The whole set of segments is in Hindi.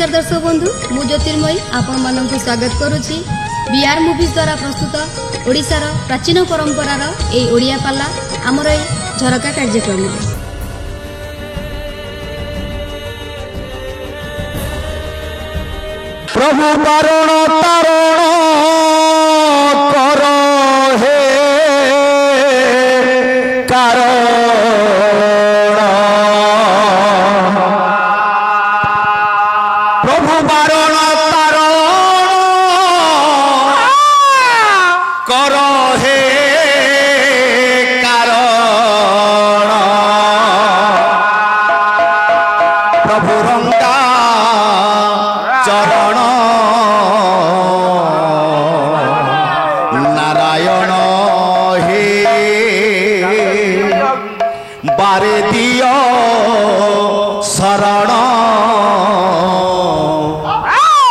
नमस्कार दर्शक बंधु मु ज्योतिर्मयी आपण मानक स्वागत करुच्ची बीआर मूवीज द्वारा प्रस्तुत ओडिशार प्राचीन परंपरार ए ओडिया पाला आमर ए झरका कार्यक्रम। प्रभु बारण तारण कर हे कारण प्रभु बारण तारण कर हे कारण प्रभु रंगा चरण नारायण हे बारे दियो शरण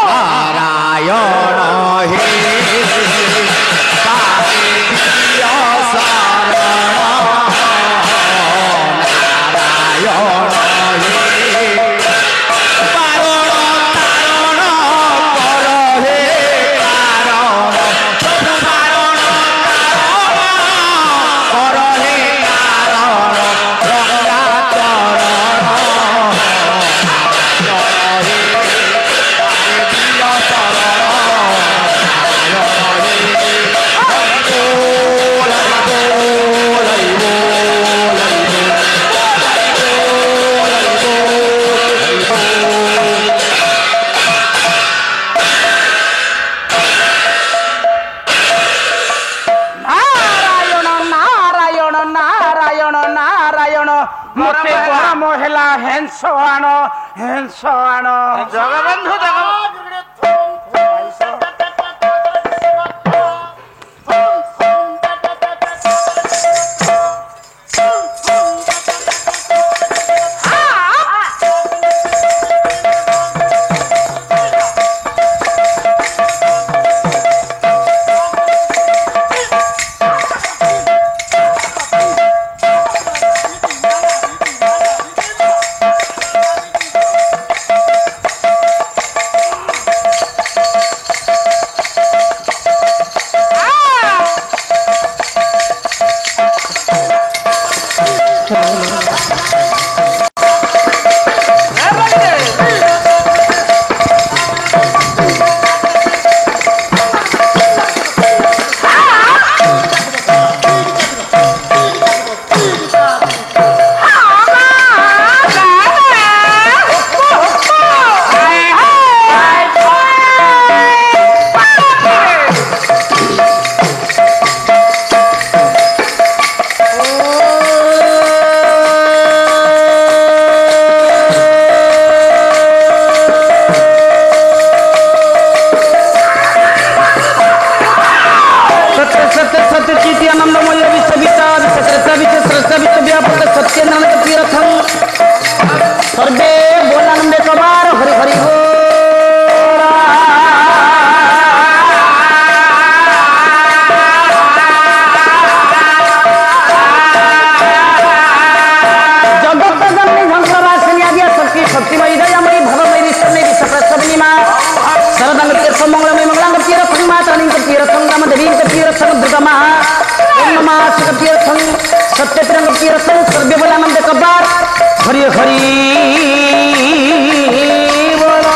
नारायण हे बारे दियो शरण नारायण हे जगबंधु सत्य तिरंग तीर्थं सर्वे बोलानंद कबार हरि हरि बोलो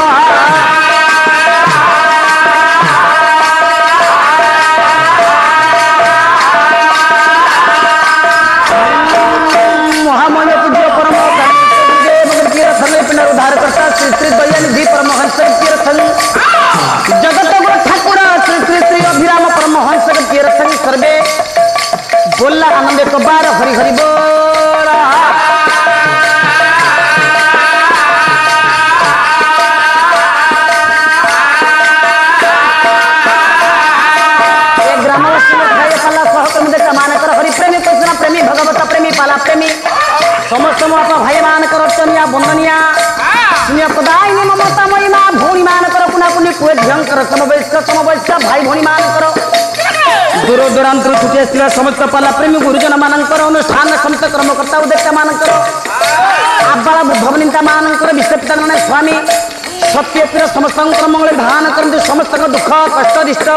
महामय पूज्य परम उद्धार करता श्री श्री दयानिधि परमहंस तीर्थं जगत गुरु ठाकुर श्री श्री श्री अभिराम परमहंस तीर्थं सर्वे बोला आनंद कबार हरि हरि बोल ग्रामवासी खाए पाला सहकर्मी देखा मान कर हरि प्रेमी कृष्ण प्रेमी भगवत प्रेमी पाला प्रेमी समस्त आप भाई मान कर चनिया बंदनिया सुनिया पदायिनी ममता महिमा भौणी मान कर पुना पुनि पुए ढंकर समवयस्क भाई भौणी मान कर दूर दूरांत छुटी आसवा समस्त पाला प्रेमी गुरुजन मानकर अनुष्ठान समस्त कर्मकर्ता उद्देश्य मानकर आबाला बुद्धवनिता मानकर विश्वपिता स्वामी सत्य प्रिय समस्त मंगल धान करते समस्त दुख कष्ट दिष्ट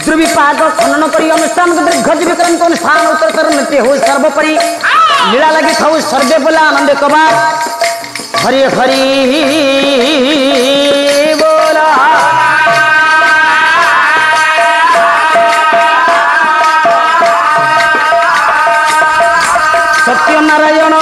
दुर्विपाक खनन कर अनुष्ठान दीर्घ जीवित अनुष्ठान उत्तर नृत्य हो सर्वोपरि लीला लगी था सर्वे बोला आनंद कबार हरि हरि बोला सत्यनारायण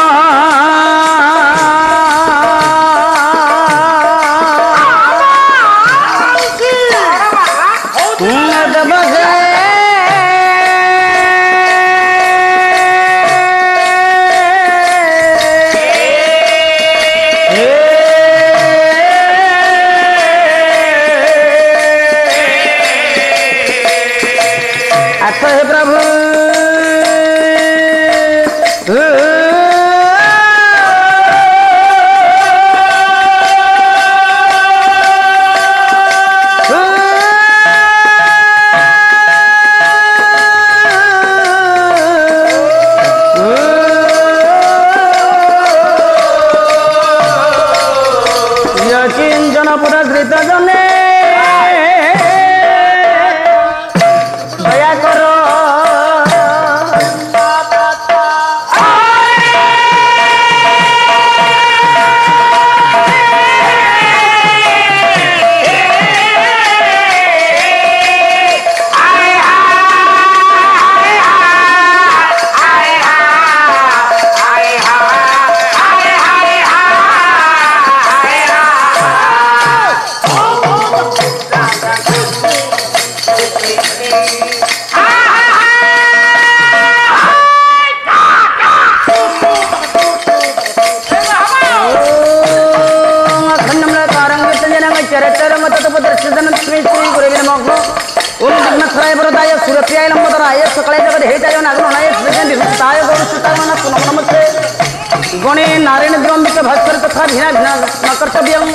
गणे नारायण द्रंबित भास्कर तथा भिना भिना न कर्तव्यम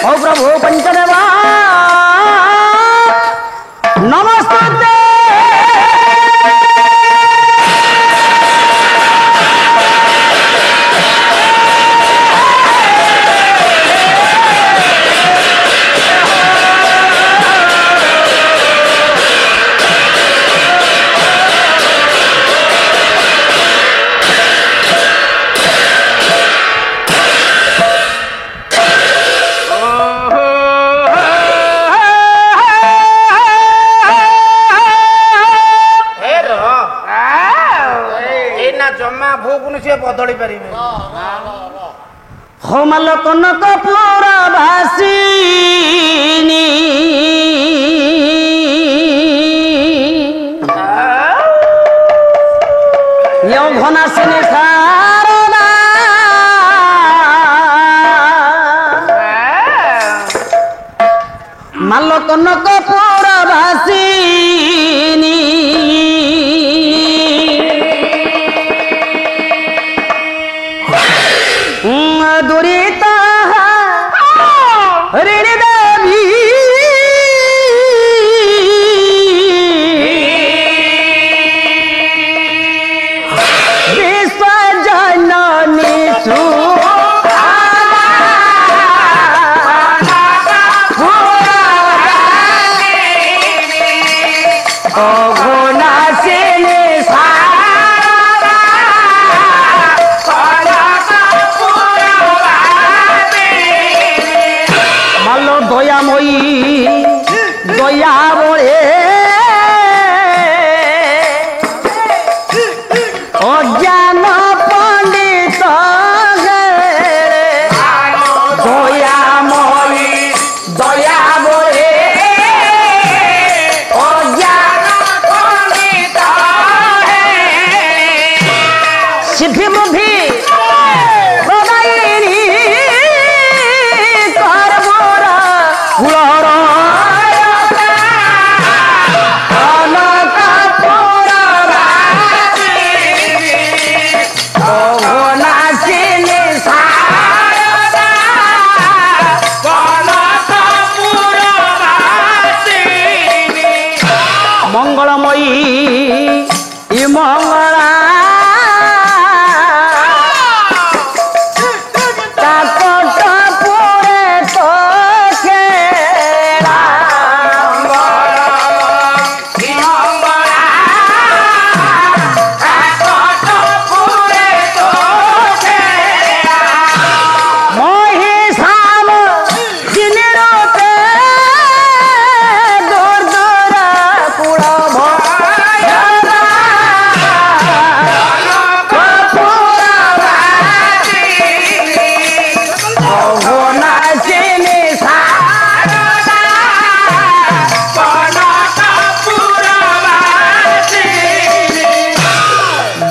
ओ प्रभु पंचदेवा नमस्ते बदली पारे होमल कनक पूरा भाषिनी घना सिने सारदा माल कनक पूरा भाषिनी दुरीता ऋण देवी विश्व जननी दया बोले अज्ञान पंडित दयामयी दया बोले अज्ञान पंडित सिद्धि बुद्धि मंगलमयी मंगला काकट पुरे तो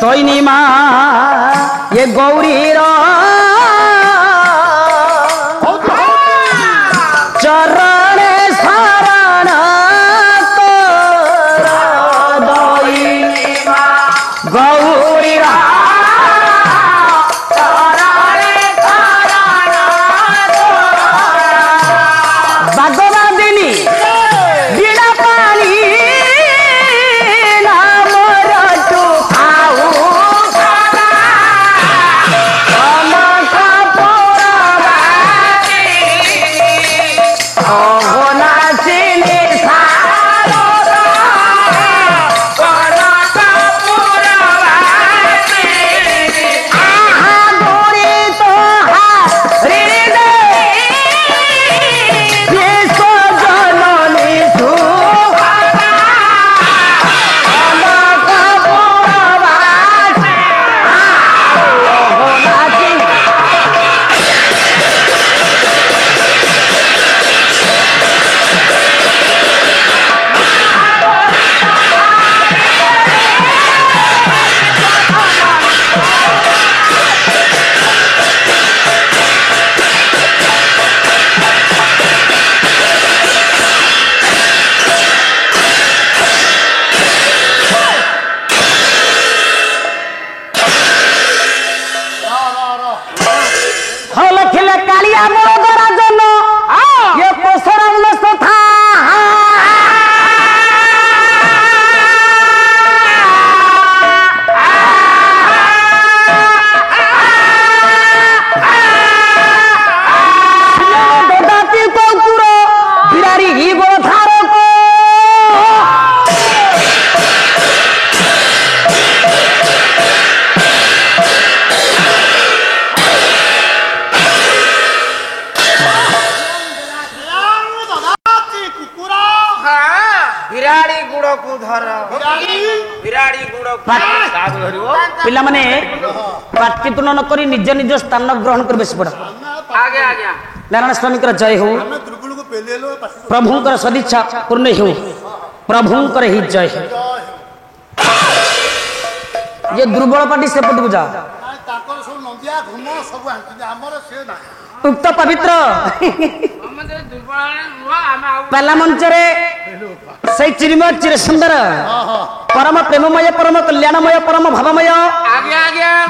दईनी माँ ये गौरी चरण शरण दईनी माँ गौरी बागवादिनी बीड़ा पानी पिला माने पाठ्यतुलन न करी निज निज स्थान ग्रहण कर बस पड़ा आगे आगे नारायण स्वामी जय हो प्रभुंकर सदिच्छा पूर्ण हो प्रभुंकर ही जय हो ये दुर्बल पार्टी सेपट को जा उक्त पवित्र पहला मंचरे से चिरमय चिर सुंदर परम प्रेममय परम कल्याणमय परम भावमय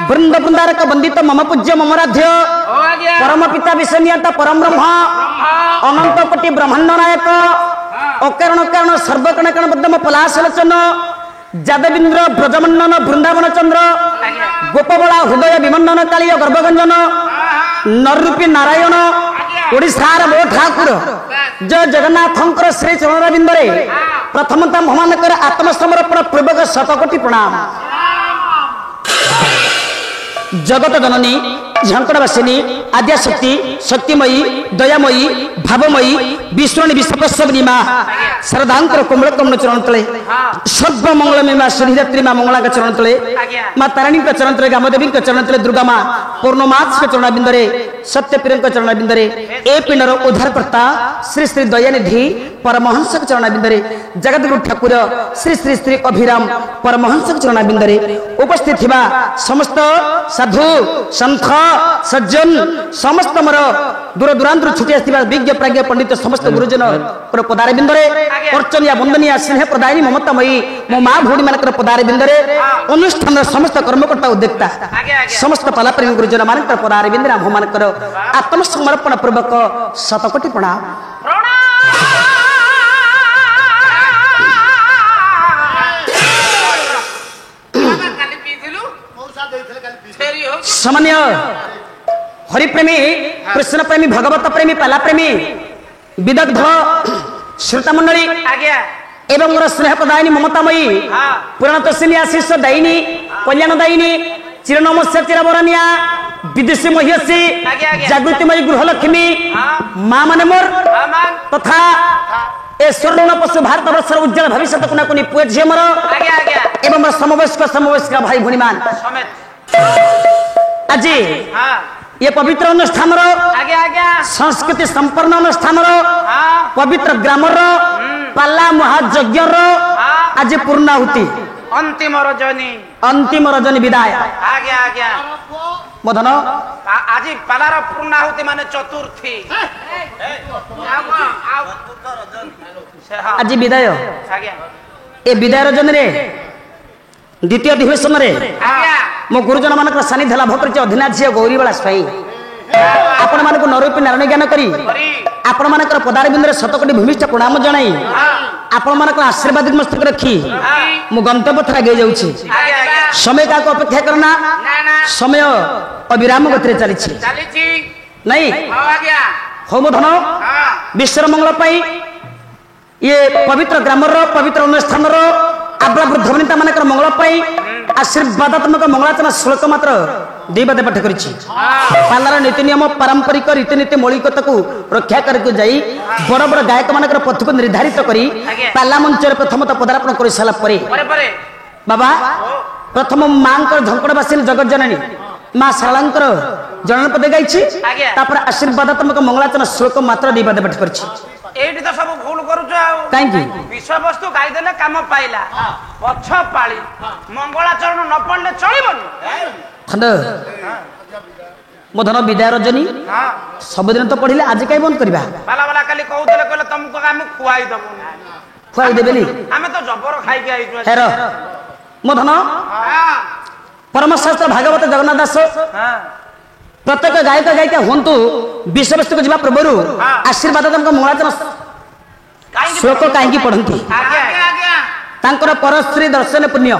वृंद वृंदारक वंदित मम पूज्य ममराध्य परम पिता विष्णुता परम ब्रह्म अनंत कोटि ब्रह्मांड नायक अकारण कारण सर्वकण कण बद्दम पलाशलोचन जादविंद्र ब्रजमंडन वृंदावन चंद्र गोपबला हृदय विमंडन कालीय गर्भगंजन नरूपी नारायण ओडिशार मो ठाकुर जय जगन्नाथंकर श्री चरणबिंदरे प्रथमतः भगवानकर आत्मसमर्पण पूर्वक शतकोटि प्रणाम जगत जननी झंकड़वासिनी आद्याशक्ति शक्तिमयी दयामयी भावमयी विष्णु विश्वप्रसवनी माँ श्रद्धांकर कोमल कमल चरण तले सर्वमंगलमयी माँ श्रीधात्री माँ मंगला का चरण तले माँ तारिणी का चरण तले गामदेवी का चरण तले दुर्गा माँ पूर्णमास के चरण बिंदरे सत्यपीर का चरण बिंदरे ए पिंडर उद्धारकर्ता श्री श्री दयानिधि परमहंस के चरण बिंदरे जगतगुरु ठाकुर श्री श्री श्री अभिराम परमहंस के चरण बिंदरे उपस्थित थिबा समस्त साधु संत सज्जन समस्त मर दूर दूरांतर छुटी आसथिबा विज्ञ प्राज्ञ पंडित समस्त गुरुजन पदारे बिंदरे अर्चनिया वंदनिया स्नेह प्रदायिनी ममतामयी मो माँ भौणी मानकर पदारे बिंदरे अनुष्ठान समस्त कर्मकर्ता उद्योक्ता समस्त पालाप्रेमी गुरुजन मानकर पदारे बिंदरे आम मानकर आत्मसमर्पण पूर्वक शतकोटि प्रणाम सामान्य हरिप्रेमी कृष्ण प्रेमी भगवत प्रेमी पाला प्रेमी विदग्ध श्रोता मंडली एवं मोर स्नेह प्रदायिनी ममतामयी पुराण तस्विनी आशीष दायिनी कल्याण दायिनी चिरनमस्या चिरबरनिया विदेशी महिषी जागृतिमयी गृहलक्ष्मी माँ माने मोर तथा ए स्वर्ण पशु भारत वर्ष उज्जवल भविष्य कुना कुनी पुए झिए मोर एवं मोर समवयस्क भाई भौणी मान आज ये पवित्र अनुष्ठान संस्कृति संपन्न अनुष्ठान पवित्र ग्राम पाला महायज्ञ आज पूर्णाहुति अंतिम रजनी अंतिम रजनी विदाय आज्ञा आज्ञा मो धन आज पालार पूर्णाहुति माने चतुर्थी आज विदाय आज्ञा ए विदाय रजनी रे द्वितीय अधिवेशन रे आज्ञा मो गुरुजन मान सानिध्य लाभ कर अधिनाथ झी गौरीबाला स्वाई आपण मानक नरूपी नारायण ज्ञान करी आपण मानकर पदारविंदर शतकोटी भूमिष्ठ प्रणाम जणाई आपण मानकर आशीर्वाद मस्तक रखी मो गंतव्य थर आगे जाउछि समय का अपेक्षा करना समय अविराम गति चली नहीं हो मो धन विश्वर मंगल पाई ये पवित्र ग्रामर पवित्र अनुष्ठान आब्रा वृद्ध वनिता मानकर मंगल पाई आशीर्वादात्मक मंगलाचना श्लोक मात्र देवदे पाठ करिछि पालार नीति नियम पारंपरिक रीतिनीति मौलिकता को रक्षा करके जाई बड़ बड़ गायक मानकर पथ को निर्धारित करी पाला मंच प्रथमतः पदार्पण कर साला परे बाबा प्रथम मांकर झंकड़वासी जगत जननी मां शारलांकर जनन पद गाइछि तापर आशीर्वादात्मक मंगलाचना श्लोक मात्र देवदे पाठ करिछि एठी तो सब भूल करूछ आ काहेकि विषय वस्तु गाई देले काम पाइला पछ पाळी मंगलाचरण न पड़ले चलिबनी खंड मो धन विदाय रजनी सबदिन तो पढ़िले आज कहीं बंद करवा बाला बाला खाली कहूतले कहले तुमको हम खुआई दबु खुआई देबेली हमें तो जबर खाई के आइछु हेर मो धन परमशास्त्र भागवत जगन्नाथ दास प्रत्येक गायक गायिका हुंतु विषय वस्तु को जीवा पूर्व आशीर्वाद मंगलाचरण श्लोक कहीं पढ़ती तांकर परश्री दर्शन पुण्य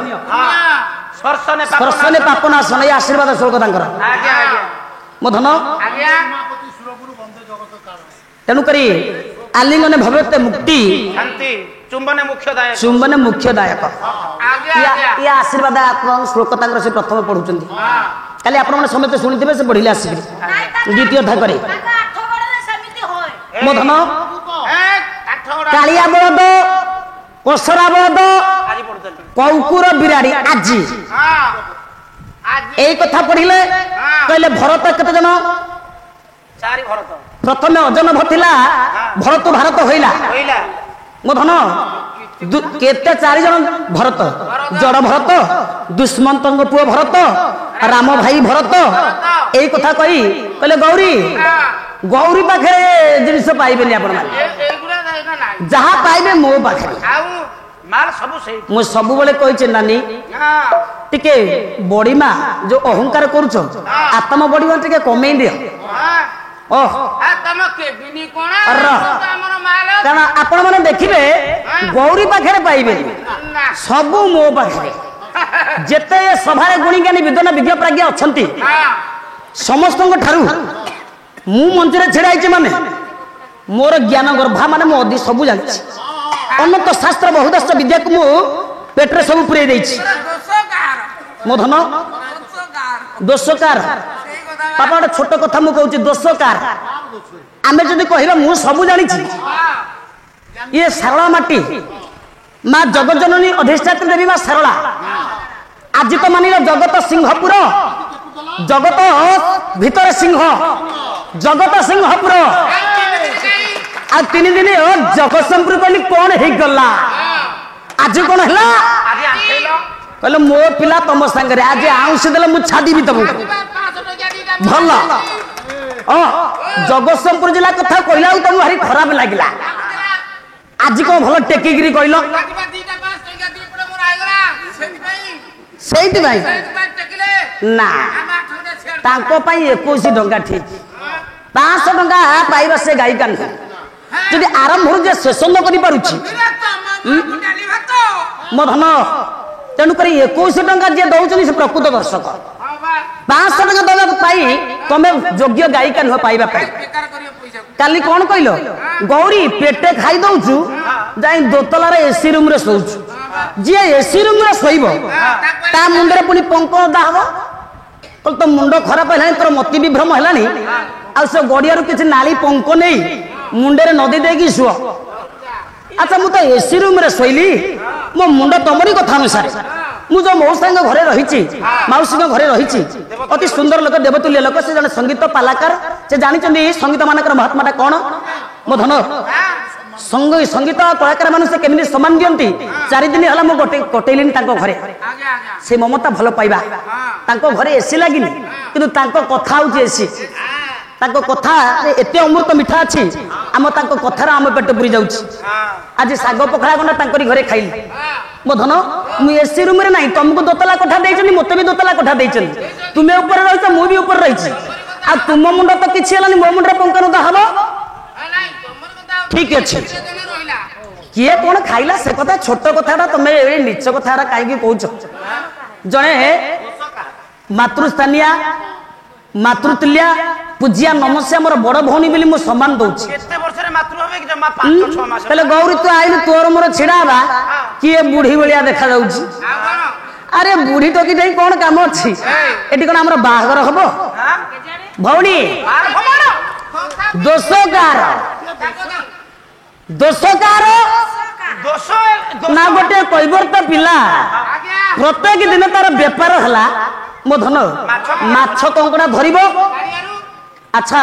स्पर्शने पाप नाशन ये आशीर्वाद श्लोक तांकर मो धन तेणुक आलिंगने भगवत मुक्ति चुंबने मुख्यदायक ये आशीर्वाद श्लोक तांकर से प्रथम पढ़ुचंदी काली आपण माने समस्त सुनिथिबे से पढ़िले आसीबे द्वितीय अध्याय करे मो धन कालिया बलद कोसरा बलद कौकुर बिराड़ी आज এই কথা পড়িলে কইলে ভরত কত জন चारि भरत প্রথমে অজনভ ଥିଲା ভরত ভারত হইলা মো ধন কেতে চারি জন ভরত জড় ভরত দুষ্মন্তঙ্গ পুଅ ভরত রাম ভাই ভরত এই কথা কই কইলে গৌরী গৌরী পাখে জিনিস পাইবেনি আপন মানে যাহা পাইবে মো পাখে माल सब सही मु सब बेले कहिचे नानी टिके बड़ी मां जो अहंकार करूछ आत्मा बड़ी मां टिके कमेई दियो ओह तम के बिनी कोन हमर माल कारण आपण माने देखिबे गौरी पाखरे पाइबे सब मो पाखरे जेते सभा गुणी ज्ञानी विद्वान विज्ञ प्राज्ञ अछंती समस्त ठारू मु मंच रे छेड़ाइचे माने मोर ज्ञान गर्भा माने मो अधि सब जानि अनंत शास्त्र बहुदस्त विद्या को मु पेटरे सब पुरे देछि मो धन दोषकार पापा गोटे छोट कथा मु कहूछि दोषकार आमे जदि कहिबा मु सब जानि छी ये सरला माटी मां जगतजननी अधिष्ठात्री देवी मां सरला आज तो मानिल जगत सिंहपुर जगत भीतर सिंह जगत सिंहपुर आ 3 दिन जगतसिंहपुर कहली कौन हो गला आज कौन है कहले मो पिला तुम संगे आज आउसी देले मु छाड़ीबी तुमको भल जगतसिंहपुर जिला कथा कहला तुम भारी खराब लगिला आज कौन भल टेकिगिरी कहल सेठी भाई ना तांको पाई 21 टंका ठीक 500 टंका पाइबा से गाई कान जदि आरंभ जे शेष न करि पारुछि मो धन तेणु करी 21 टंका जे दउछनी से प्रकृत दर्शक 500 टंका दला पाई तमे योग्य गायिका न पाइबा पाई काली कोन कइलो गौरी पेटे खाई दउछु जाई दोतला रे एसी रूम रे सोउछु जे एसी रूम रे सोइबो ता मुंडरे पुनी पंको दाहबो तो मुंड खराब है तोर मति विभ्रम है आ से गड़िया किसी नाली पंक नहीं मुंडे नदी देगी शुआ अच्छा मुझे एसी रूम रे शोली मो मुंड तुमरी कथा अनुसार मुझे मौसा घरे रही मौसी घरे रही अति सुंदर लोक देवतुल्य लोक से जन संगीत पालाकार से जानी संगीत मानकर महात्माटा कौन मो धन संगीत कलाकार मान से केमी सम्मान दियंती 4 दिन है कटेलिन घरे से ममता भल पाइबा घरे एसी लगिनी कि कथा हूँ एसी कथा एत अमृत मिठा अच्छी आम कथार आम पेट पूरी जाऊँ आज साग पखड़ा गंडा घरे खाइली मो धन मुझे एसी रूम में नहीं तुमको दोतला कोठा देछनी मते भी दोतला कोठा देछनी तुमे ऊपर रहिछ मु भी ऊपर रहिछि आ तुम मुंड तो किछि हलानी मो मुंड पंकन दा हबो ठीक अछि किए कोन खाइला से कथा छोट कथाटा तुमे ए नीच कथारा काहे की कहउछ जणे मातृस्थानिया मातृतुल्या पूजिया नमस्या मोर बड़ भौणी बोली मु सम्मान दउछि केते वर्ष रे मातृ होबे कि जमा 5-6 मास पहले गौरी तू आइल तोर मोर छिड़ाबा किए बुढ़ी भलिया देखा जाउछि अरे बुढ़ी टोकी नहीं कौन काम अच्छी एटी कौन हमर बाहागर हबो भौणी दोषकार ना गोटे कैबर्त पिला प्रत्येक दिन तार बेपार हला मो धन माछ कंकड़ा धरिबो अच्छा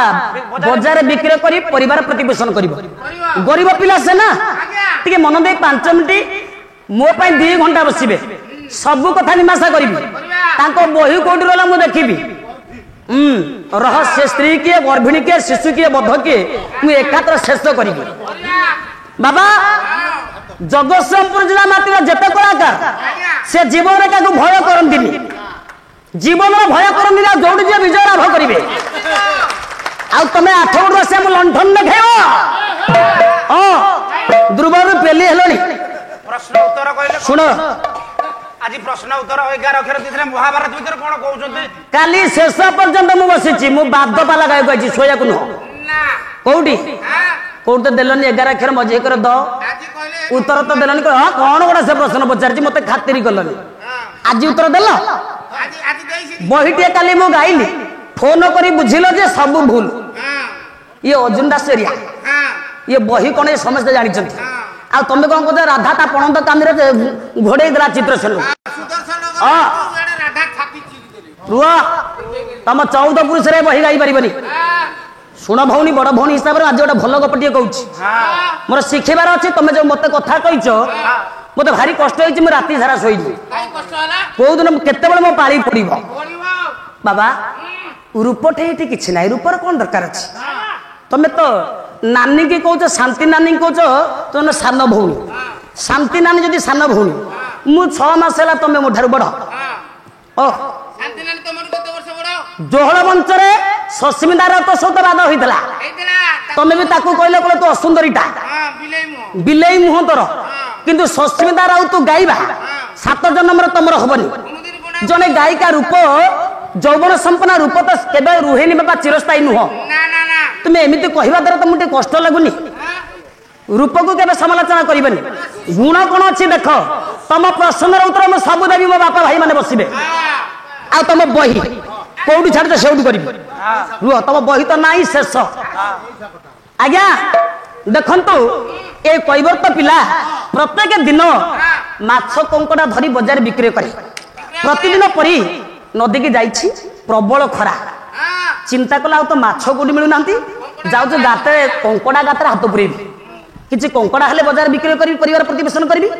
बजार बिक्री करी परिवार प्रतिपोषण करिबो गरीब पिला से ना टिके मन दे 5 मिनिट मो पई 2 घंटा बसिबे सब कथा निमाशा करी बही कौटी रहा मुझे देखी रहस्य स्त्री किए गर्भिणी किए शिशु किए बध किए मुझे एकात्र शेष करी बाबा जगतसिंहपुर जिला मात्र जेते कलाकार से जीवन में क्या भय करती जीवन में भय करती जोड़ी जी विजय लाभ करेंगे आमे 8 गुण से लंठन देखेब ध्रुव पेली हेलनी प्रश्न उत्तर कहले शुण आज प्रश्न उत्तर 11 अक्षर दिथले महाभारत भीतर कोन कहउछन्ते काली शेष पर्यंत मु बसिछि मु बाद्य पाला गाय कहछि सोया को न ना कोउडी कोउड तो देलनी 11 अक्षर मजे कर द उत्तर तो देलनी हां कोन गोडा से प्रश्न पचारछि मते खातिरी करलनी आज उत्तर देल आज देइछि बहिटे काली मु गाइली फोन करी बुझिलो जे सब भूल ये अर्जुन दास एरिया ये बही कोन समस्त जानि छथि आ तुम कौन कह राधा ता पणंद कांदरे घोड़े देला चित्रसेन रुआ तुम 14 पुरुष रे बही गाई पारिबनी शुण भौणी बड़ भौणी हिसाब आज गोटे भल गपटे कहूँ मोर शिखेबार अच्छे तुम जो मत कथा कहीच मत भारी कष्ट हो राति सारा शोनी कौ दिन केत मो पाली पड़ बाबा रूपटे ये कि ना रूपर कौन दरकार अच्छे तुम्हें तो नानी की कौच शांति नानी कौच तुम सान भौणी शांति नानी जदि सान भौणी मु 6 मास है तुम्हें मो ठार बड़ जोहल मंच सस्मितार तो सहित बाद होता तुम्हें भी कहले कहले तू असुंदरीटा बिलेई मुह तोर किंतु सस्मिता राउ तू गाइबा 7 जन्म तुम हबनी जने गायिका रूप जौवन संपन्न रूप तो केबे रुहेनी बाबा चिरस्थायी नुह तुम्हें एमती कहवा द्वारा तुमको टे कष्ट लगुनि रूप को केबे समालोचना करिबेनी गुण कौन अच्छी देख तुम प्रश्नर उत्तर मैं सब देवी मो बापा भाई माने बसिबे आ तुम बही कौटी छाड़ से कर रुह तुम बही तो ना शेष आज्ञा देखु ए कैवर्त पिला प्रत्येक दिन माछ कंकड़ा धरी बाजार बिक्री करे प्रतिदिन परी नदी की जाइछि प्रबल खरा चिंता कला तो माछ कोटी मिलूना जाऊँ गाते कंकड़ा गाते हाथ पुरेबी किसी कंकड़ा हेले बाजार बिक्री करी परिवार प्रतिपोषण करी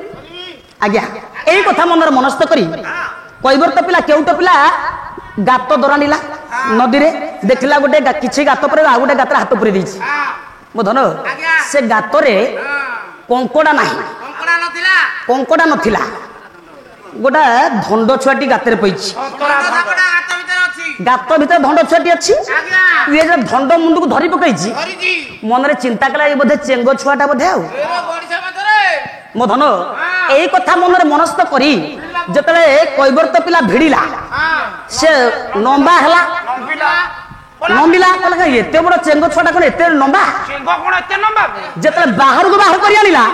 आज्ञा यही कथा मन मनस्थ करी कैवर्त पिला केउट पिला गात दरानिला नदी रे देखला गोटे किछि गात पर आ गोटे गात हाथ पुरे दैछि मो धन से गात रे कंकड़ा नाही कंकड़ा नथिला गोटा धंड छुआटी गात रे पइछि गात भीतर धंड छुआटी अछि ये जे धंड मुंड को धरी पकैछि मन रे चिंता कला ये बोधे चेंगो छुआटा बोधे आ मो धन एई कथा मन रे मनस्थ करी जतले कैवर्त पिला भिड़िला से नंबा हला नंबिला कहला एते बड़ चेंगो छुआटा कोन एते नंबा चेंगो कोन एते नंबा जतले बाहर को बाहर करी आनिला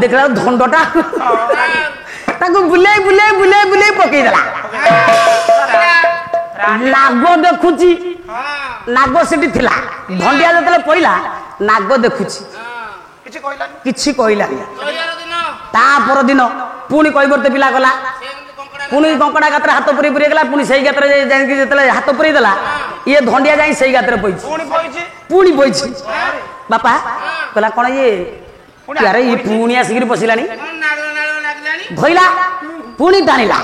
देखला धंडटा ताको बुले बुले बुले बुले पकई देला नाग देखुची नाग सेठी थिला धंडिया जतले पइला नाग देखुची किछि कहलानी ता पर दिन पुणी कैवर्त पिला गला पुणी कंकड़ा गात्र हाथ पुरी पुरी गला पुणी सही गात्र जाई जतले हाथ पुरी देला ये धंडिया जाई सही गात्र पइछि पुणी बइछि बापा कहला कोन ये ଆରେ ଇ ପୁଣି ଆସିକିରି ପଶିଲାଣି ଧଇଲା ପୁଣି ଟାଣିଲା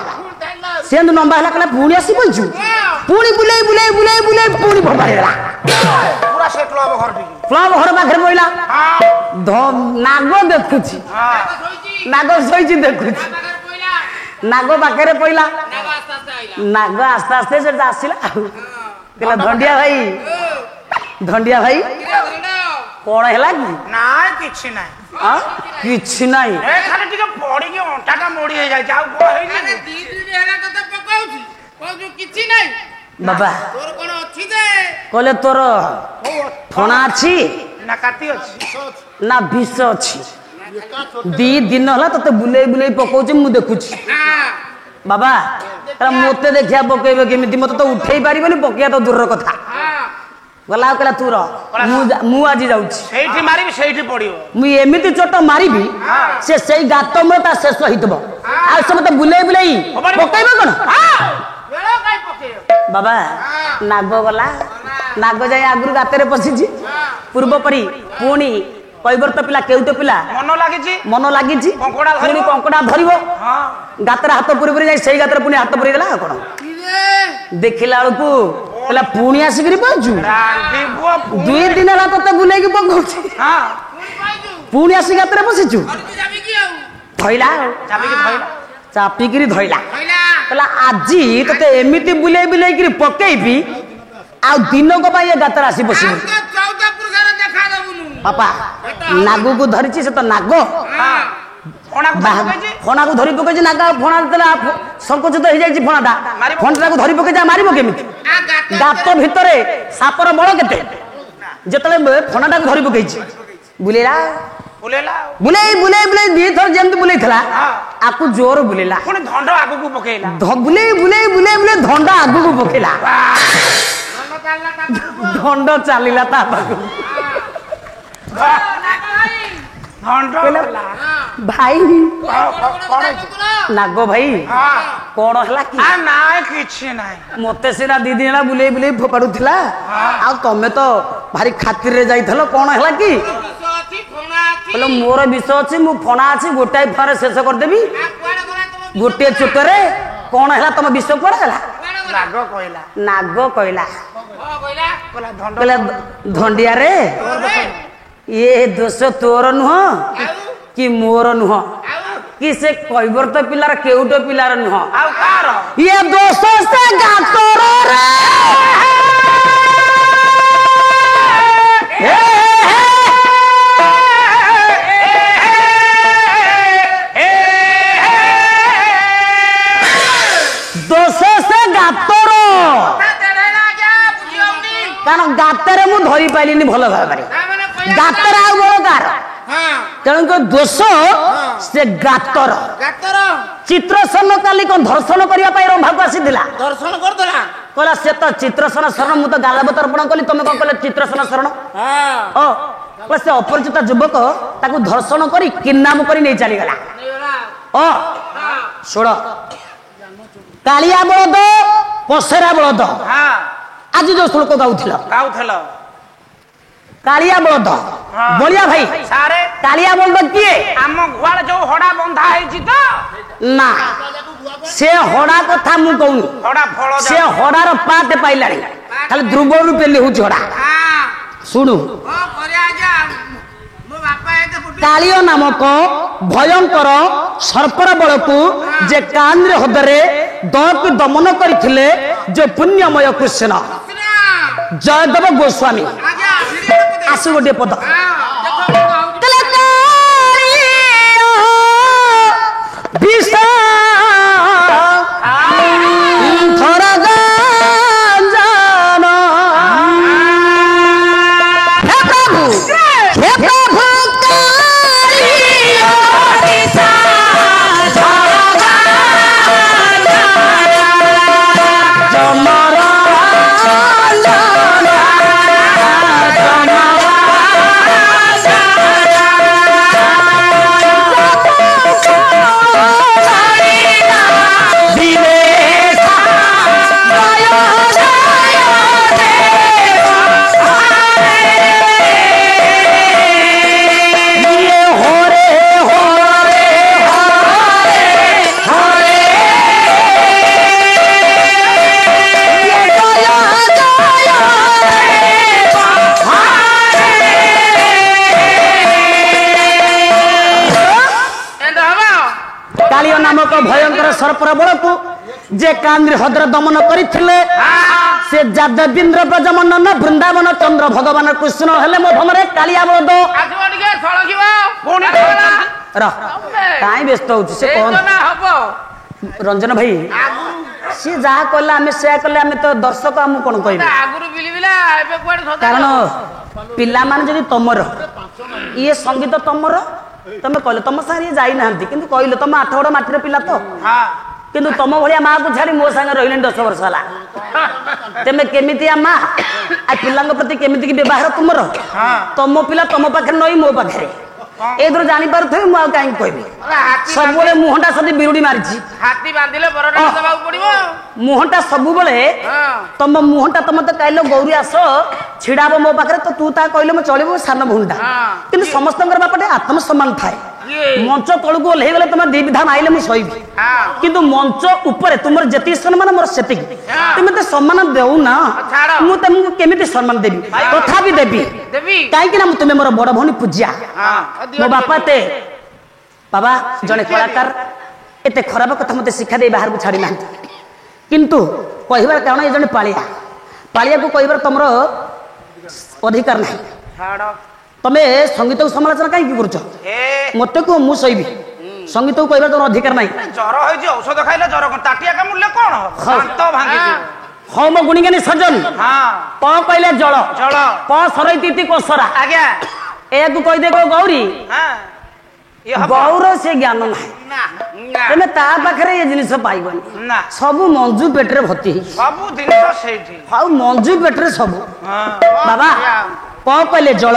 ସେମିତି ଲମ୍ବା ହେଲା କହିଲା ପୁଣି ଆସି ପଇଛୁ ପୁଣି ବୁଲେଇ ବୁଲେଇ ବୁଲେଇ ବୁଲେଇ ପୁଣି ଫୋପାଡ଼ି ଦେଲା ପୁରା ସେ କ୍ଲବ କ୍ଲବ ଘର ପାଖରେ ପଇଲା ନାଗ ଦେଖୁଛି ନାଗ ଶୋଇଛି ଦେଖୁଛି ନାଗ ପାଖରେ ପଇଲା ନାଗ ଆସ୍ତେ ଆସ୍ତେ ସେଟା ଆସିଲା କହିଲା ଧଣ୍ଡିଆ ଭାଇ କଣ ହେଲା କି ନାଇଁ କିଛି ନାହିଁ କିଛି ନାହିଁ ଖାଲି ଟିକେ ପଡିକି ଅଣ୍ଟାଟା ମୋଡି ହେଇଯାଇଛି ଆଉ କଣ ହେଇନି ବାବା କହିଲେ ତୋର ଫଣା ଅଛି ନା କାଟି ଅଛି ନା ବିଷ ଅଛି 2 ଦିନ ହେଲା ତତେ ବୁଲେଇ ବୁଲେଇ ପକଉଛି ମୁଁ ଦେଖୁଛି ବାବା ମତେ ଦେଖିଆ ପକେଇବେ କେମିତି ମତେ ତ ଉଠେଇ ପାରିବନି ପକେଇବା ତ ଦୂରର କଥା ଗଲା କହିଲା ତୁ ରହ ମୁଁ ଆଜି ଯାଉଛି ସେଇଠି ମାରିବି ସେଇଠି ପଡିବ ମୁଁ ଏମିତି ଚୋଟ ମାରିବି ସେ ସେଇ ଗାତ ମୂଳ ତା ଶେଷ ହେଇଥିବ ଆଉ ସେ ମତେ ବୁଲେଇ ବୁଲେଇ ପକେଇବ କଣ ବାବା ନାଗ ଗଲା ନାଗ ଯାଇ ଆଗରୁ ଗାତରେ ପଶିଛି ପୂର୍ବ ପରି ପୁଣି କୈବର୍ତ୍ତ ପିଲା କେଉଟ ପିଲା ମନ ଲାଗିଛି ପୁଣି କଙ୍କଡା ଧରିବ ଗାତରେ ହାତ ପୁରି ପୁରି ଯାଇ ସେଇ ଗାତରେ ପୁଣି ହାତ ପୁରି ଦେଲା ଆଉ କଣ ଦେଖିଲା ବେଳକୁ କହିଲା ପୁଣି ଆସିକିରି ପାଉଛୁ 2 ଦିନ ହେଲା ତତେ ବୁଲେଇକି ପକଉଛି ପୁଣି ଆସି ଗାତରେ ବସିଛୁ ଧଇଲା ଚାପିକିରି ଧଇଲା କହିଲା ଆଜି ତତେ ଏମିତି ବୁଲେଇ ବୁଲେଇକିରି ପକେଇବି ଆଉ ଦିନକ ପାଇଁ ଏ ଗାତରେ ଆସି ବସିବୁ ବାପା ନାଗକୁ ଧରିଛି ସେ ତ ନାଗ ଫଣାକୁ ଧରି ପକେଇଛି ନାଗ ଫଣା ସଂକୁଚିତ ହେଇଯାଇଛି ଫଣାଟାକୁ ଧରି ପକେଇଛି ମାରିବ କେମିତି ଗାତ ଭିତରେ ସାପର ବଳ କେତେ ଯେତେବେଳେ ଫଣାଟାକୁ ଧରି ପକେଇଛି ବୁଲେଇଲା ବୁଲେଇ ବୁଲେଇ ବୁଲେଇ 2 ଥର ଯେମିତି ବୁଲେଇଥିଲା ଆକୁ ଜୋର ବୁଲେଇଲା ଧଣ୍ଡ ଆଗକୁ ପକେଇଲା ବୁଲେଇ ବୁଲେଇ ବୁଲେଇ ବୁଲେଇ ଧଣ୍ଡ ଆଗକୁ ପକେଇଲା ଧଣ୍ଡ ଚାଲିଲା ତା ପାଖକୁ ଭାଇ ନାଗ ଭାଇ କଣ ହେଲା କି କିଛି ନାହିଁ ମତେ ସିନା 2 ଦିନ ହେଲା ବୁଲେଇ ବୁଲେଇ ଫୋପାଡୁଥିଲା ଆଉ ତମେ ତ ଭାରି ଖାତିରରେ ଯାଇଥିଲ କଣ ହେଲା କି କହିଲେ ମୋର ବିଷ ଅଛି ମୁଁ ଫଣା ଅଛି ଗୋଟାଏ ଫଣାରେ ଶେଷ କରିଦେବି ଗୋଟିଏ ଚୋଟରେ କଣ ହେଲା ତମ ବିଷ କୁଆଡେ ହେଲା ନାଗ କହିଲା ଧଣ୍ଡିଆରେ ये दोष तोर नुह कि मोर नुह कि से कैबर्त्त पिलार केउट पिलार नुह ये दोष से गातर दोष से गातर कारण गातर मु धरी पाइलिनी भल भाव गातर आ बड़ कार तेणुक दोष से गातर चित्रसन काली कौन दर्शन करने रंभा को आसी दर्शन करदेला कहला से तो चित्रसन शरण मु तो गालब तर्पण कली तुम कौन कहले चित्रसन शरण से अपरिचित युवक ताकू दर्शन करी किडनाप करी नहीं चली गला शुण कालिया बलद पसेरा बलद आज जो श्लोक गाउथिल कालिया बलद बलिया भाई सारे कालिया बलद किए आम गुआल जो हड़ा बंधा है तो ना से हड़ा कथा मु कहूनी से हड़ार पाते पाइलानी खाली ध्रुव रूपे लिहुची हड़ा शुणु कालिया नामक भयंकर सर्पर बल को जे कांद्र हदरे दक दमन करथिले जो पुण्यमय कृष्ण जयदेव गोस्वामी आसु गोटे पद नामक भयंकर सर्पर बलକୁ जे कांद्री हद्र दमन करथिले से जादविंद्र ब्रजमंडन वृंदावन चंद्र भगवान कृष्ण हेले मो भमरे कालिया बलद ଆସିବ ଟିକେ ସଳଖିବ ପୁଣି रह काई व्यस्त होछि से कोन ନା ହବ रंजन भाई सी जहा कहला आमे से कहले आमे तो दर्शक हम कोन कहबे ଆଗରୁ ବିଲିବିଲା ଏବେ କୁଆଡେ ସଦା कारण पिला माने जदि तमर ये संगीत तमर तमे कहले तम सारी जाई नाहंती किंतु कहले तम 8 बड़ माटीर पिला तो ହଁ किंतु तम भलिया माँ को छाड़ी मो संगे रहिले 10 वर्ष हला तेमे केमितिया माँ आ पिलांग प्रति केमिति की व्यवहार तुमर तम पिला तम पाखे नई मो पाखे ए दर जानि पारुथबे मु आ काई कहबी सब बेले मुहंटा सदी बिरुडी मारिछि ହାତୀ ବାନ୍ଧିଲେ ବରଟା ଦବାକୁ ପଡିବ मुहंटा सब बेले तम मुहंटा तम तो कहलो गौरी आस छिड़ाब मो पाखे तो तू ता कहलो म चलिबो सान मुहंटा किंतु समस्तंकर बापटे आत्मसम्मान थाए मंच तळको ओल्हे गले तुम दी विधा माइले मु सहिबी किंतु मंच ऊपर तुमर जति सम्मान मोर सेति तुम ते सम्मान देउ ना मु तुमको केमिति सम्मान देबी तथापि देबी ଦେବି काई कि ना तुमे मोर बड़ भनी पूज्या मो बापा ते बाबा जने कलाकार एते खराब कथा मते शिक्षा दे बाहर को छाड़ी ना किंतु कहबार कारण ए जने पालिया को कहबार तमरो अधिकार नहीं ଛାଡ଼ तमे संगीत को समालोचना काई करूछ ଏ मते को मु सहिबी संगीत को कहबार तोर अधिकार नहीं ଜ୍ୱର ହେଇଛି ଔଷଧ ଖାଇଲେ ଜ୍ୱର କଣ ତାଟିଆ କାମୁଡ଼ିଲେ କଣ ହବ ଦାନ୍ତ ଭାଙ୍ଗିଯିବ हम गुणिगानी सज्जन ହଁ प कहले जल ଜଳ प सरैती कोसरा ଆଜ୍ଞା ए को कह दे को गौरी ହଁ ଇଏ ହବ गौर से ज्ञान नहीं ନା ନା तेमे ता पाखरे ये जिनिस पाइबनी ନା सब मंजू पेटरे भर्ती है ସବୁ ଜିନିଷ ସେଇଠି ଆଉ मंजू पेटरे सब ହଁ बाबा प कहले जल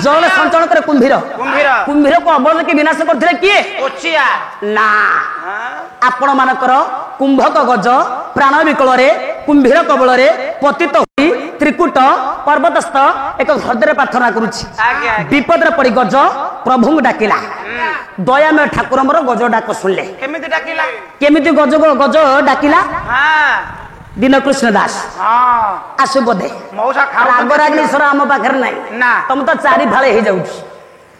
जल संचरण करे कुंभीर କୁମ୍ଭୀର कुंभीर को अबल के विनाश करथिले किए କୋଚିଆ ना ହଁ आपण मानकर कुंभक गज प्राण विकल रे कुंभीर कबल रे पतित होई त्रिकुट पर्वतस्थ एक हृदय प्रार्थना करुछि ଆଜ୍ଞା ଆଜ୍ଞା विपद रे पड़ी गज प्रभु डाकिला दयामय ठाकुर मोर गज डाक सुनले କେମିତି ଡାକିଲା केमिति गज डाकिला ହଁ दीन कृष्ण दास ହଁ आसु बोधे ମଉସା राग ଖାଉ रागनेश्वर आम पाखरे नहीं ନା तुम तो चारि फाळे हे जाउछि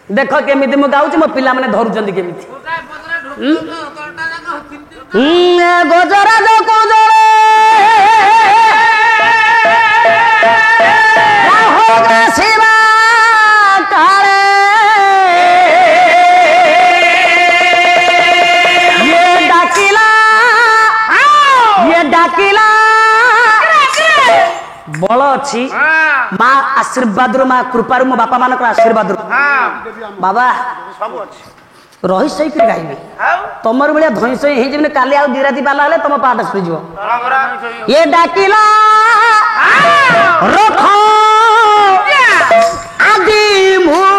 देख केमिति मु गाउछि मो पिला माने धरुचंदी केमिति ଗୋଟାଏ ପଦରେ ଢୋଲ ତଳଟା ଯାକ गजराज कोजरे राहोगा शिवा काले ये डाकिला बल अच्छी माँ आशीर्वाद माँ कृपारू मो बापा मान आशीर्वाद बाबा ସବୁ ଅଛି रही सही गाइबी ଆଉ तमर भाया धई सही हो काली आउ दी राति पाला हेले तुम पाठ शुणिज ତଳଙ୍କର ये डाकिला रख आदि गुरु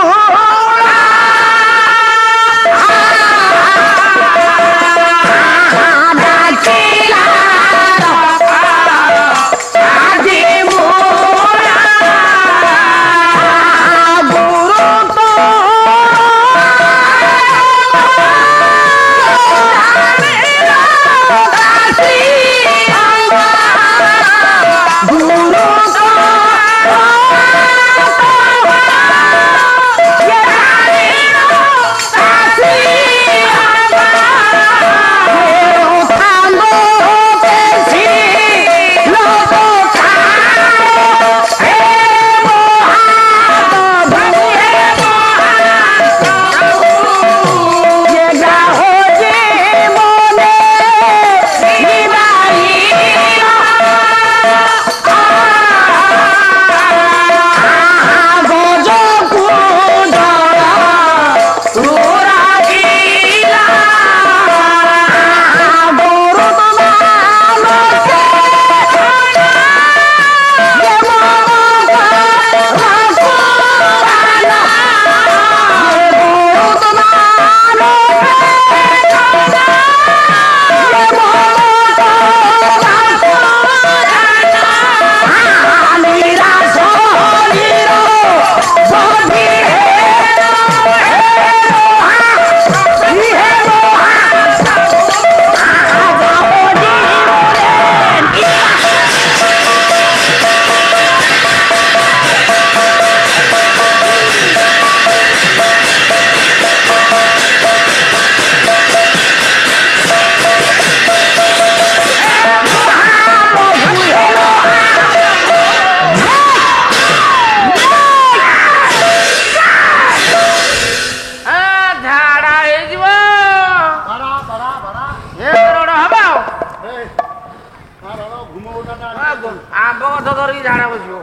ଧରିକି ଝାଡ଼ା ବସିବ।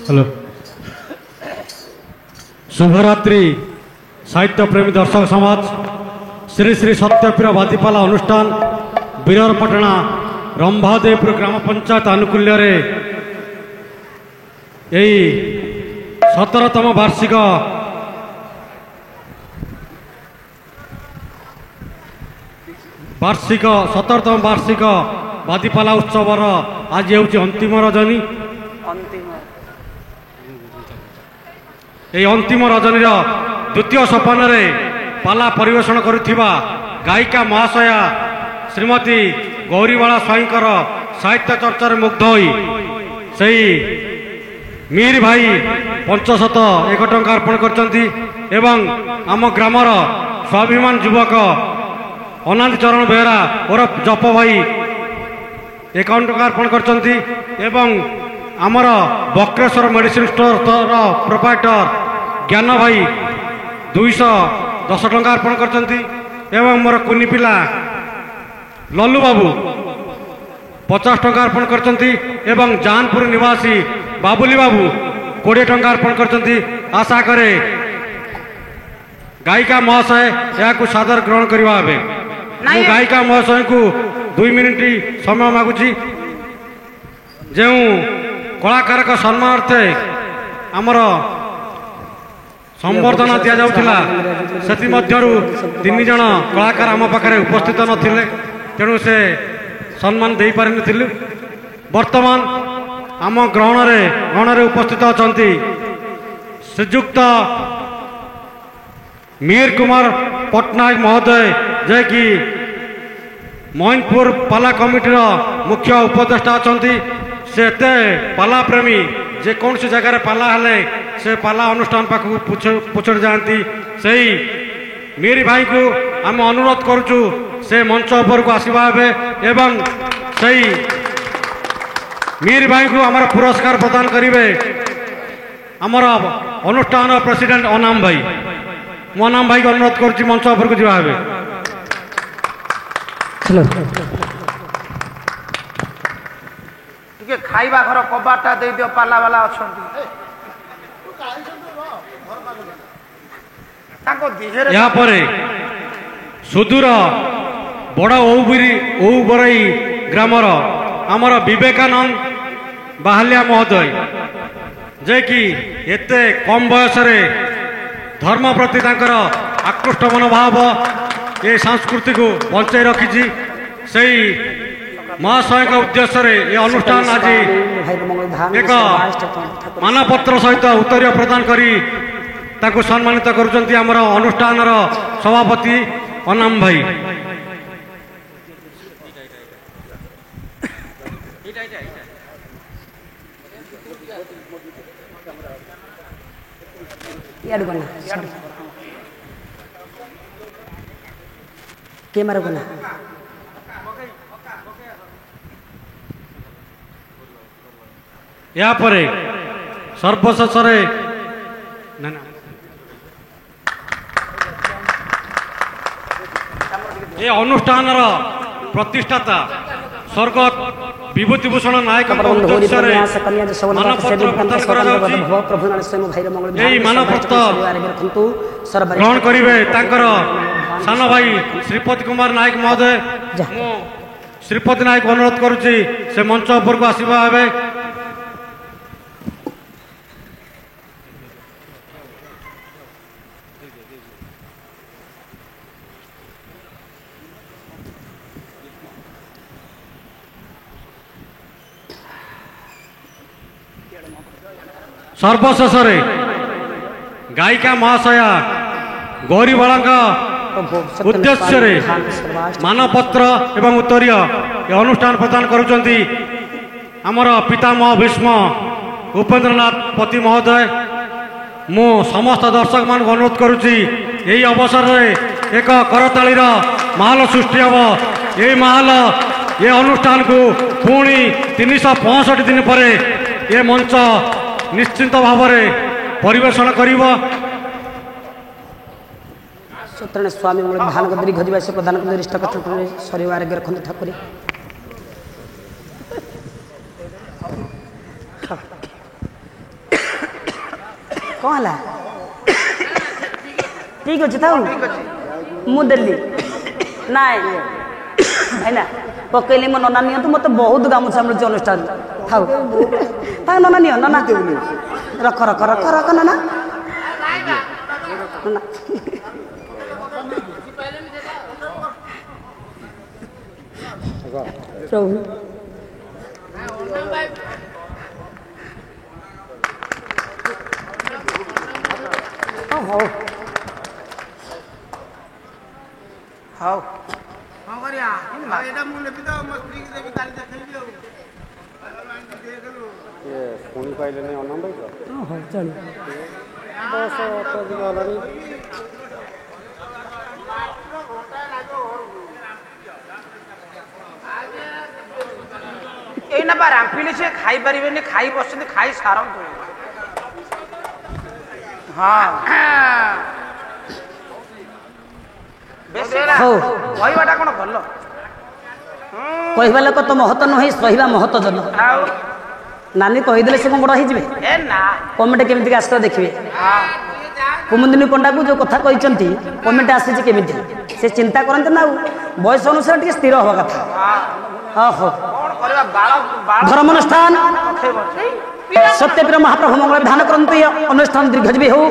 हेलो शुभरात्रि साहित्य प्रेमी दर्शक समाज श्री श्री सत्यप्रिय बादीपाला अनुष्ठान बीररपटना रंभादेवपुर ग्राम पंचायत आनुकूल्य यही 17तम वार्षिक वार्षिक 17तम वार्षिक बादीपाला उत्सवर आज हूँ अंतिम रजनी এই अंतिम रजनीर द्वितीय सोपान पाला परिवेषण करुथिबा गायिका महाशया श्रीमती गौरीबाला स्वाईंकर साहित्य चर्चार मुग्ध होई सही मीर भाई 501 टंका अर्पण करछंती एवं आम ग्रामर स्वाभिमान युवक अनंत चरण बेहरा ओरफ जप भाई 51 टंका अर्पण करछंती एवं आमर बक्रेश्वर मेडिसिन स्टोर प्रोपाइटर ज्ञान भाई 210 टंका अर्पण करछंती एवं मोर कुनी पिला लल्लू बाबू 50 टंका अर्पण करछंती एवं जानपुर निवासी बाबुली बाबू 20 टंका अर्पण करछंती। आशा करे गायिका महाशय या सादर ग्रहण करवा गायिका महाशय को 2 मिनिट समय मागुची जो कलाकार का सम्मानार्थे आमर संबर्धना दि जाउथिला सेति मध्यरु 3 जण कलाकार आम पाखरे उपस्थित नथिले तेणु से सम्मान दे पारि नथिलु। वर्तमान आम गणरे उपस्थित अछंती श्रीजुक्त मीर कुमार पट्टनायक महोदय जे कि मोइनपुर पाला कमिटीर मुख्य उपदेष्टा अछंती से पाला प्रेमी जे कौन सी जगह पाला हेले से पाला अनुष्ठान पाखक पुछड़ जाती से मीर भाई को आम अनुरोध करुचु से मंच उपर को आसवा एवं सही मीर भाई को आमर पुरस्कार प्रदान करेंगे आमर अनुष्ठान प्रेसिडेंट अनाम भाई मो अनाम भाई को अनुरोध करुच्ची मंच उपर को जावा ଟିକେ ଖାଇବା ଘର କବାଟଟା ଦେଇଦିଅ ପାଲା ବାଲା ଅଛନ୍ତି ତାଙ୍କ ଦିହରେ ଏହା ପରେ ସୁଦୂର ବଡ଼ ଓଉବରାଇ ଗ୍ରାମର ଆମର ବିବେକାନନ୍ଦ ବାହାଲିଆ ମହୋଦୟ ଯେ କି ଏତେ କମ୍ ବୟସରେ ଧର୍ମ ପ୍ରତି ତାଙ୍କର ଆକୃଷ୍ଟ ମନୋଭାବ ଏ ସଂସ୍କୃତିକୁ ବଞ୍ଚାଇ ରଖିଛି ସେହି महाशय उद्देश्य ये अनुष्ठान आज एक मानपत्र सहित उत्तरीय प्रदान करी ताकू सम्मानित करुचंती आमर अनुष्ठान सभापति अनाम भाई। या परे सर्वशेष ये अनुष्ठान प्रतिष्ठाता स्वर्गत विभूतिभूषण नायक ग्रहण करेंगे सान भाई श्रीपति कुमार नायक महोदय श्रीपति नायक अनुरोध करुच्ची से मंच उपर को आसवा सर्वशेष गायिका महाशया गौरीबाला उद्देश्य मानपत्र एवं उत्तरीय अनुष्ठान प्रदान करुचंती आमर पितामह भीष्म उपेन्द्रनाथ पति महोदय मु समस्त दर्शक मान अनुरोध करुच्ची यही अवसर में एक करतालीर महल सृष्टि हम ये महल ये अनुष्ठान को पुणी 365 दिन पर ये मंच निश्चिंत भाव परिवेषण कर स्वामी भान दीर्घ दिवस प्रधान सरिवार ठाकुर ठीक अच्छे था मुझे नाई है पकईली मो नना नि मत बहुत गामुछा मिलूँ अनुष्ठान था नना नि नना रख रख रख रख नना प्रभु ହଉ ହଉ କଣ କରିବା ଏଇଟା ମୁଁ ନେବି ତ ମୋ ସ୍ତ୍ରୀକି ଦେବି କାଲି ଦେଖେଇବି ଆଉ ପୁଣି ପାଇଲେନି ଅନନ୍ତ ଭାଇ ହଉ ଚଳିବ ବସ ଅଟୋ ଦିନ ହେଲାଣି ଏଇନା ବା ରାମ୍ପିଲି ସେ ଖାଇ ପାରିବେନି ଖାଇ ବସିଛନ୍ତି ଖାଇ ସାରନ୍ତୁ ହଁ ବେଶୀ ହଉ କହିବାଟା କଣ ଭଲ କହିବା ଲୋକ ତ ମହତ ନୁହେଁ ସହିବା ମହତ ଜନ ଆଉ ନାନୀ କହିଦେଲେ ସେ କଣ ବଡ଼ ହେଇଯିବେ ଏ ନା କମେଣ୍ଟ କେମିତି ଆସିବ ଦେଖିବେ ହଁ କୁମୁଦିନୀ ପଣ୍ଡାକୁ ଯୋଉ କଥା କହିଛନ୍ତି କମେଣ୍ଟ ଆସିଛି କେମିତି ସେ ଚିନ୍ତା କରନ୍ତି ନା ଆଉ ବୟସ ଅନୁସାରେ ଟିକେ ସ୍ଥିର ହବା କଥା ଓହୋ କଣ କରିବା ବାଳ ବାଳ ଧର୍ମାନୁଷ୍ଠାନ ସତ୍ୟପ୍ରିୟ ମହାପ୍ରଭୁ ମଙ୍ଗଳ ବିଧାନ କରନ୍ତୁ ଏ ଅନୁଷ୍ଠାନ ଦୀର୍ଘଜୀବୀ ହଉ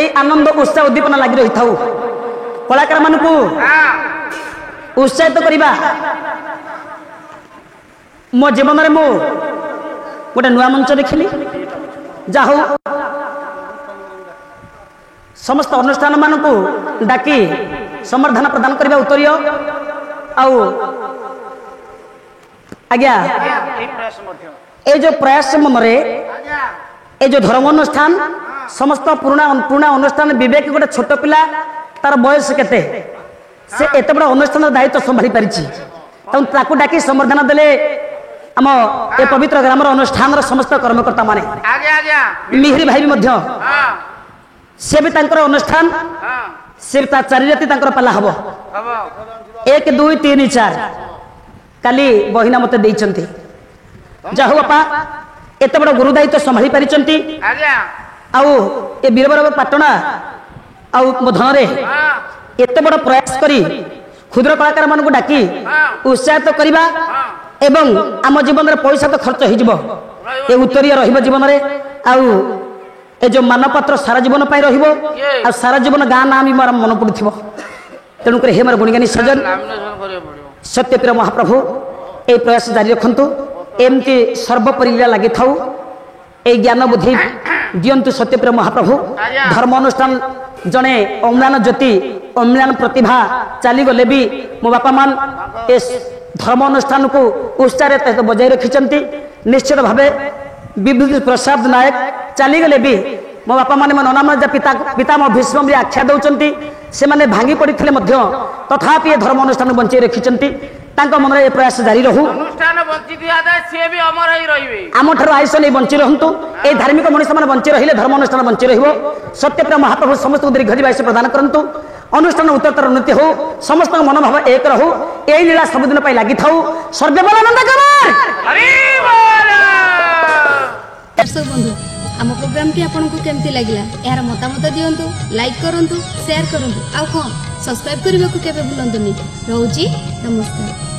এই ଆନନ୍ଦ ଉତ୍ସାହ ଉଦ୍ଦୀପନା ଲାଗି ରହିଥାଉ କଳାକାର ମାନଙ୍କୁ ଉତ୍ସାହିତ କରିବା ମୋ ଜୀବନରେ ମୁଁ ଗୋଟେ ନୂଆ ମଞ୍ଚ ଦେଖିଲି ଯାହା ହଉ ସମସ୍ତ ଅନୁଷ୍ଠାନ ମାନଙ୍କୁ ଡାକି ସମ୍ବର୍ଦ୍ଧନା ପ୍ରଦାନ କରିବା ଉତ୍ତରୀୟ ଆଉ ଆଜ୍ଞା এই প্রয়াস মধ্যে এই যে প্রয়াস মନରେ এই যে ধর্ম অনুষ্ঠান সমস্ত পুরুণা অনুষ্ঠান বিবেক গোটে ছোট পিলা তার বয়স কেতে সে এত বড় অনুষ্ঠানের দায়িত্ব সম্ভালি পারিছি তেমন তাকে ডাকি সম্বর্ধনা দেলে আম এ পবিত্র গ্রামর অনুষ্ঠানের সমস্ত কর্মকর্তা মানে ଆଜ୍ଞା ଆଜ୍ଞା মিহিরি ভাই মধ্য ହଁ সে বি তাঙ্কর অনুষ্ঠান ହଁ সে তা চারি রাতি তাঙ্কর পালা হব ହବ 1 2 3 4 কালি বহিনা মতে দেইছন্তি যা হো বাপা এত বড় গুরু দায়িত্ব সম্ভালি পারিছন্তি ଆଜ୍ଞା ଆଉ ଏ ବୀରବର ପାଟଣା ଆଉ ମୋ ଧନରେ ହଁ ଏତେ ବଡ଼ ପ୍ରୟାସ କରି କ୍ଷୁଦ୍ର କଳାକାର ମାନଙ୍କୁ ଡାକି ଉତ୍ସାହିତ କରିବା ଏବଂ ଆମ ଜୀବନରେ ପଇସା ତ ଖର୍ଚ୍ଚ ହେଇଯିବ ଏ ଉତ୍ତରୀୟ ରହିବ ଜୀବନରେ ଆଉ ଏ ଯୋଉ ମାନପତ୍ର ସାରା ଜୀବନ ପାଇଁ ରହିବ ଆଉ ସାରା ଜୀବନ ଗାଁ ନାଁ ବି ମୋର ମନେ ପଡୁଥିବ ତେଣୁକରି ହେ ମୋର ଗୁଣିଗାନୀ ସଜନ ଲାମିନେସନ କରିବାକୁ ପଡିବ ସତ୍ୟପ୍ରିୟ ମହାପ୍ରଭୁ এই ପ୍ରୟାସ ଜାରି ରଖନ୍ତୁ ଏମିତି ସର୍ବୋପରି ଲୀଳା ଲାଗିଥାଉ এই জ্ঞান বুদ্ধি দিয়ন্তু সত্যপ্রিয় মহাপ্রভু ধর্ম অনুষ্ঠান জনে অম্লান জ্যোতি অম্লান প্রতিভা চালিগলে বি মো বাপা মান এ ধর্ম অনুষ্ঠানକୁ উৎসাহে বজায় রাখিছেন নিশ্চিত ভাবে বিভূতি প্রসাদ নায়ক চালিগলে বি মো বাপা মানে মো ননা যে পিতামহ ভীষ্ম বি আখ্যা দৌঁচ সে ভাঙ্গি পড়িলে তথাপি এ ধর্ম অনুষ্ঠান বঞ্চাই রাখিছেন তাঙ্ক মନରେ ଏ ପ୍ରୟାସ ଜାରି ରହୁ ଅନୁଷ୍ଠାନ ବଞ୍ଚିଥିବା ଆଦାୟ ସିଏ ବି ଅମର ହେଇ ରହିବେ ଆମଠାରୁ ଆୟୁଷ ନେଇ ବଞ୍ଚି ରହନ୍ତୁ এই ଧାର୍ମିକ ମଣିଷମାନେ ବଞ୍ଚି ରହିଲେ ଧର୍ମ ଅନୁଷ୍ଠାନ ବଞ୍ଚି ରହିବ ସତ୍ୟପ୍ରିୟ ମହାପ୍ରଭୁ ସମସ୍ତଙ୍କୁ ଦୀର୍ଘଜୀବୀ ଆୟୁଷ ପ୍ରଦାନ କରନ୍ତୁ ଅନୁଷ୍ଠାନ ଉତ୍ତରତର ଉନ୍ନତି ହଉ ସମସ୍ତଙ୍କ ମନୋଭାବ ଏକ ରହୁ এই ଲୀଳା ସବୁଦିନ ପାଇଁ ଲାଗିଥାଉ ସର୍ବବଳ ଆନନ୍ଦ କର ହରି ବୋଲ ଦର୍ଶକ ବନ୍ଧୁ ଆମ ପ୍ରୋଗ୍ରାମଟି ଆପଣଙ୍କୁ କେମିତି ଲାଗିଲା ଏହାର ମତାମତ ଦିଅନ୍ତୁ ଲାଇକ୍ କରନ୍ତୁ ସେୟାର କରନ୍ତୁ ଆଉ ହଁ ସବସ୍କ୍ରାଇବ୍ କରିବାକୁ କେବେ ଭୁଲନ୍ତୁନି ରହୁଛି ନମସ୍କାର।